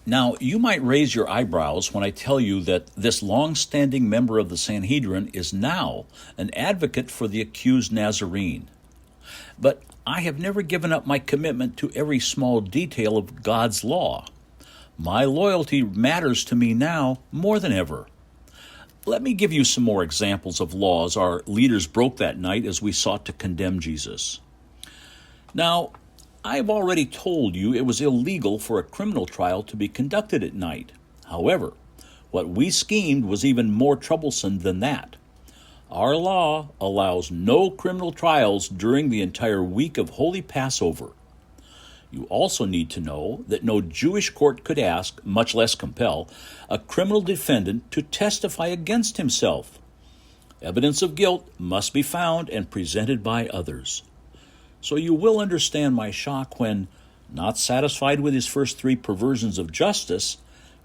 Now, you might raise your eyebrows when I tell you that this long-standing member of the Sanhedrin is now an advocate for the accused Nazarene. But I have never given up my commitment to every small detail of God's law. My loyalty matters to me now more than ever. Let me give you some more examples of laws our leaders broke that night as we sought to condemn Jesus. Now, I've already told you it was illegal for a criminal trial to be conducted at night. However, what we schemed was even more troublesome than that. Our law allows no criminal trials during the entire week of Holy Passover. You also need to know that no Jewish court could ask, much less compel, a criminal defendant to testify against himself. Evidence of guilt must be found and presented by others. So you will understand my shock when, not satisfied with his first three perversions of justice,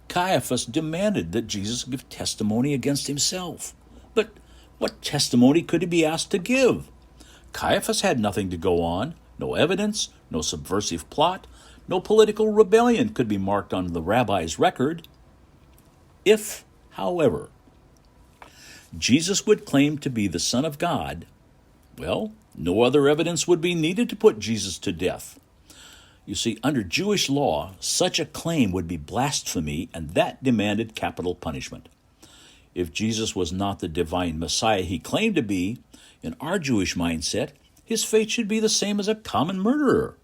Caiaphas demanded that Jesus give testimony against himself. But what testimony could he be asked to give? Caiaphas had nothing to go on, no evidence, no subversive plot, no political rebellion could be marked on the rabbi's record. If, however, Jesus would claim to be the Son of God, well, no other evidence would be needed to put Jesus to death. You see, under Jewish law, such a claim would be blasphemy, and that demanded capital punishment. If Jesus was not the divine Messiah he claimed to be, in our Jewish mindset, his fate should be the same as a common murderer.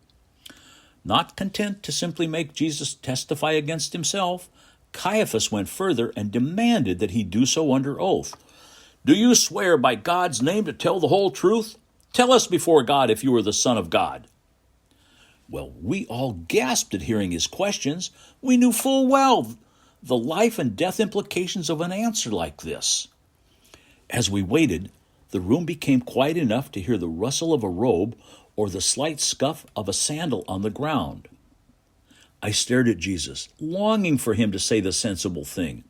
Not content to simply make Jesus testify against himself, Caiaphas went further and demanded that he do so under oath. "Do you swear by God's name to tell the whole truth? Tell us before God if you are the Son of God." Well, we all gasped at hearing his questions. We knew full well the life and death implications of an answer like this. As we waited, the room became quiet enough to hear the rustle of a robe or the slight scuff of a sandal on the ground. I stared at Jesus, longing for him to say the sensible thing.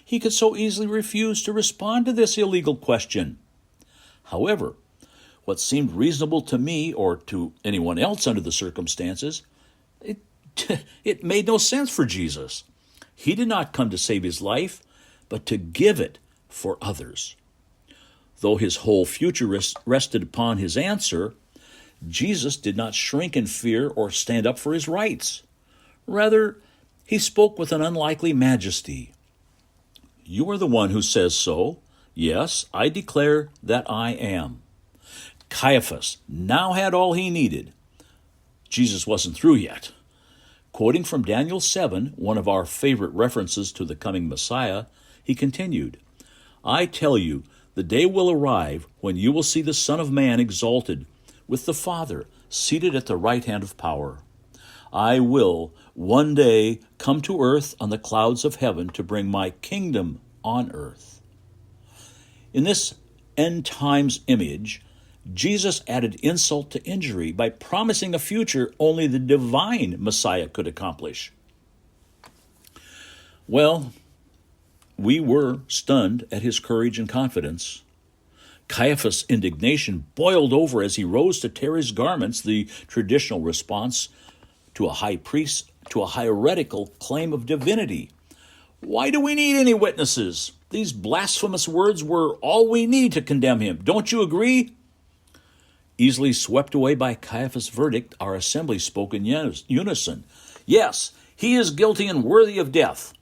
He could so easily refuse to respond to this illegal question. However, what seemed reasonable to me or to anyone else under the circumstances, it made no sense for Jesus. He did not come to save his life, but to give it for others. Though his whole future rested upon his answer, Jesus did not shrink in fear or stand up for his rights. Rather, he spoke with an unlikely majesty. "You are the one who says so. Yes, I declare that I am." Caiaphas now had all he needed. Jesus wasn't through yet. Quoting from Daniel 7, one of our favorite references to the coming Messiah, he continued, "I tell you, the day will arrive when you will see the Son of Man exalted, with the Father seated at the right hand of power. I will one day come to earth on the clouds of heaven to bring my kingdom on earth." In this end times image, Jesus added insult to injury by promising a future only the divine Messiah could accomplish. Well, we were stunned at his courage and confidence. Caiaphas' indignation boiled over as he rose to tear his garments, the traditional response to a high priest, to a heretical claim of divinity. "Why do we need any witnesses? These blasphemous words were all we need to condemn him. Don't you agree?" Easily swept away by Caiaphas' verdict, our assembly spoke in unison. "Yes, he is guilty and worthy of death."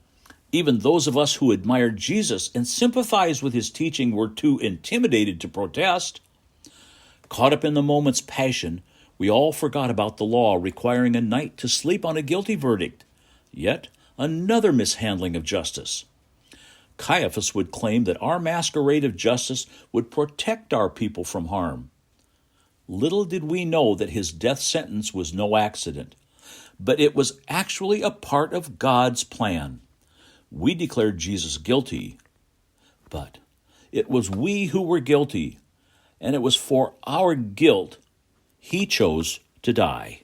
Even those of us who admired Jesus and sympathized with his teaching were too intimidated to protest. Caught up in the moment's passion, we all forgot about the law requiring a night to sleep on a guilty verdict. Yet another mishandling of justice. Caiaphas would claim that our masquerade of justice would protect our people from harm. Little did we know that his death sentence was no accident, but it was actually a part of God's plan. We declared Jesus guilty, but it was we who were guilty, and it was for our guilt he chose to die.